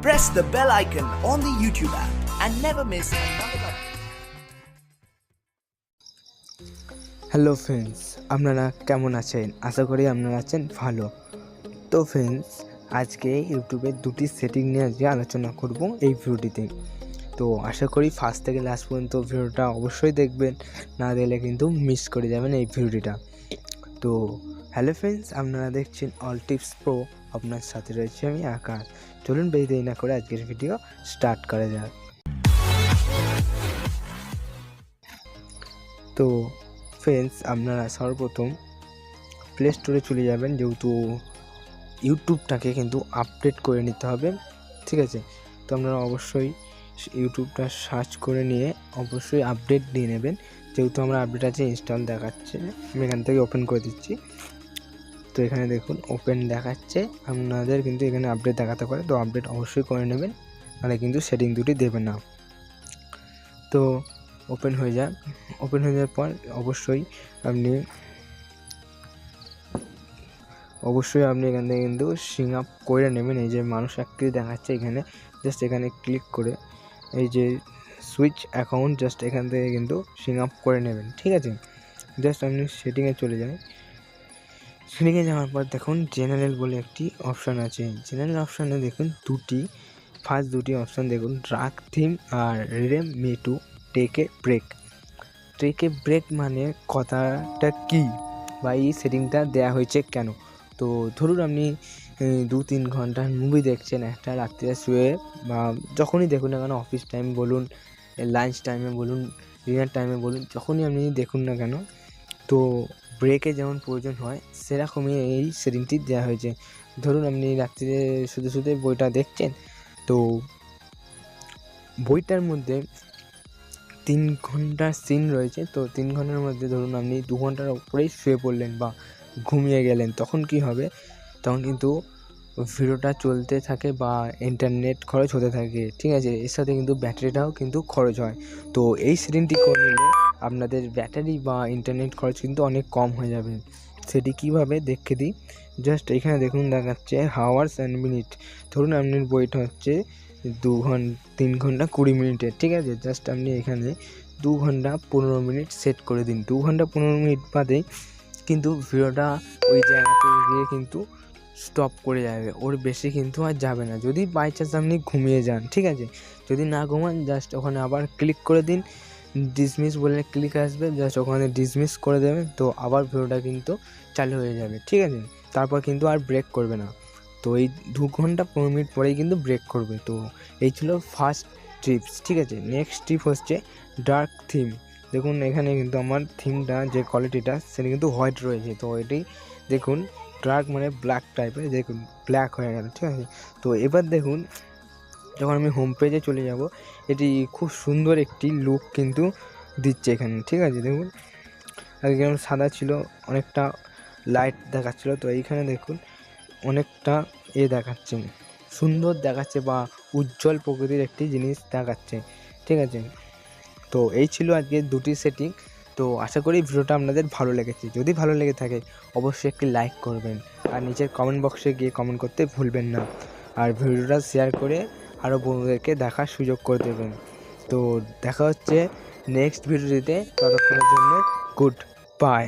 Press the bell icon on the YouTube app and never miss another update. Hello friends, আপনারা কেমন আছেন? আশা করি আপনারা আছেন ভালো। তো ফ্রেন্ডস, আজকে ইউটিউবের দুটি সেটিং নিয়ে আজকে আলোচনা করব এই ভিডিওটিতে। তো আশা করি ফার্স্ট থেকে লাস্ট পর্যন্ত ভিডিওটা অবশ্যই দেখবেন, না দেখলে কিন্তু মিস করে যাবেন এই ভিডিওটা। তো হ্যালো ফ্রেন্ডস, আপনারা দেখছেন অল টিপস প্রো, আপনার সাথে রয়েছে আমি আকাশ। চলুন বেশি দেরি না করে আজকের ভিডিও স্টার্ট করা যাক। তো ফ্রেন্ডস, আপনারা সর্বপ্রথম প্লে স্টোরে চলে যাবেন, যেহেতু ইউটিউবটাকে কিন্তু আপডেট করে নিতে হবে, ঠিক আছে? তো আপনারা অবশ্যই ইউটিউবটা সার্চ করে নিয়ে অবশ্যই আপডেট দিয়ে নেবেন। যেহেতু আমরা আপডেট আছে ইনস্টল দেখাচ্ছে, আমি এখান থেকে ওপেন করে দিচ্ছি। তো এখানে দেখুন ওপেন দেখাচ্ছে, আপনাদের কিন্তু এখানে আপডেট দেখাতে পারে, তো আপডেট অবশ্যই করে নেবেন, নাহলে কিন্তু সেটিং দুটি দেবে না। তো ওপেন হয়ে যাওয়ার পর অবশ্যই আপনি এখান থেকে কিন্তু সিং আপ করে নেবেন। এই যে মানুষ আকৃতি দেখাচ্ছে এখানে, জাস্ট এখানে ক্লিক করে এই যে সুইচ অ্যাকাউন্ট, জাস্ট এখান থেকে কিন্তু সিং আপ করে নেবেন, ঠিক আছে? জাস্ট আপনি সেটিংয়ে চলে যান। সেটিংয়ে যাওয়ার পর দেখুন জেনারেল বলে একটি অপশান আছে। জেনারেল অপশানে দেখুন ফার্স্ট দুটি অপশান দেখুন, ড্রাগ থিম আর remind me to take a break মানে কথাটা কি, বা এই সেটিংটা দেওয়া হয়েছে কেন? তো ধরুন আপনি 2-3 ঘন্টার মুভি দেখছেন একটা রাত্রিরে শুয়ে, বা যখনই দেখুন না কেন, অফিস টাইম বলুন, লাঞ্চ টাইমে বলুন, ডিনার টাইমে বলুন, যখনই আপনি দেখুন না কেন, তো ব্রেকে যেমন প্রয়োজন হয় সেরকমই এই সেটিংটি দেওয়া হয়েছে। ধরুন আপনি রাত্রিরে শুধু বইটা দেখছেন, তো বইটার মধ্যে 3 ঘন্টার সিন রয়েছে, তো 3 ঘন্টার মধ্যে ধরুন আপনি 2 ঘন্টার উপরেই শুয়ে পড়লেন বা ঘুমিয়ে গেলেন, তখন কি হবে? তখন কিন্তু ভিডিওটা চলতে থাকে বা ইন্টারনেট খরচ হতে থাকে, ঠিক আছে? এর সাথে কিন্তু ব্যাটারিটাও কিন্তু খরচ হয়। তো এই সেটিংটি করে নিলে আপনাদের ব্যাটারি বা ইন্টারনেট খরচ কিন্তু অনেক কম হয়ে যাবে। সেটি কীভাবে দেখে দিই, জাস্ট এখানে দেখুন দেখাচ্ছে হাওয়ার্স অ্যান্ড মিনিট। ধরুন আপনার বইটা হচ্ছে 3 ঘন্টা 20 মিনিটের, ঠিক আছে? জাস্ট আপনি এখানে 2 ঘন্টা 15 মিনিট সেট করে দিন। 2 ঘন্টা 15 মিনিট বাদে কিন্তু ভিডিওটা ওই জায়গাতে গিয়ে কিন্তু স্টপ করে যাবে, ওর বেশি কিন্তু আর যাবে না। যদি বাই চান্স আপনি ঘুমিয়ে যান, ঠিক আছে? যদি না ঘুমান, জাস্ট ওখানে আবার ক্লিক করে দিন, ডিসমিস বলে ক্লিক আসবে, জাস্ট ওখানে ডিসমিস করে দেবেন, তো আবার ভিডিওটা কিন্তু চালু হয়ে যাবে, ঠিক আছে? তারপর কিন্তু আর ব্রেক করবে না। তো এই 2 ঘন্টা 15 মিনিট পরেই কিন্তু ব্রেক করবে। তো এই ছিল ফার্স্ট টিপস, ঠিক আছে? নেক্সট টিপ হচ্ছে ডার্ক থিম। দেখুন এখানে কিন্তু আমার থিমটা যে কোয়ালিটিটা সেটা কিন্তু হোয়াইট রয়েছে, তো এটি দেখুন ডার্ক মানে ব্ল্যাক টাইপের, দেখুন ব্ল্যাক হয়ে গেল, ঠিক আছে? তো এবার দেখুন যখন আমি হোম পেজে চলে যাব, এটি খুব সুন্দর একটি লুক কিন্তু দিচ্ছে এখানে, ঠিক আছে? দেখুন আগে যেমন সাদা ছিল, অনেকটা লাইট দেখাচ্ছিল, তো এইখানে দেখুন অনেকটা দেখাচ্ছে, সুন্দর দেখাচ্ছে বা উজ্জ্বল প্রকৃতির একটি জিনিস দেখাচ্ছে, ঠিক আছে? তো এই ছিল আজকে দুটি সেটিং। তো আশা করি ভিডিওটা আপনাদের ভালো লেগেছে। যদি ভালো লেগে থাকে অবশ্যই একটি লাইক করবেন, আর নিচের কমেন্ট বক্সে গিয়ে কমেন্ট করতে ভুলবেন না, আর ভিডিওটা শেয়ার করে আরও বন্ধুদেরকে দেখার সুযোগ করে দেবেন। তো দেখা হচ্ছে নেক্সট ভিডিওটিতে, ততক্ষণের জন্য গুড বাই।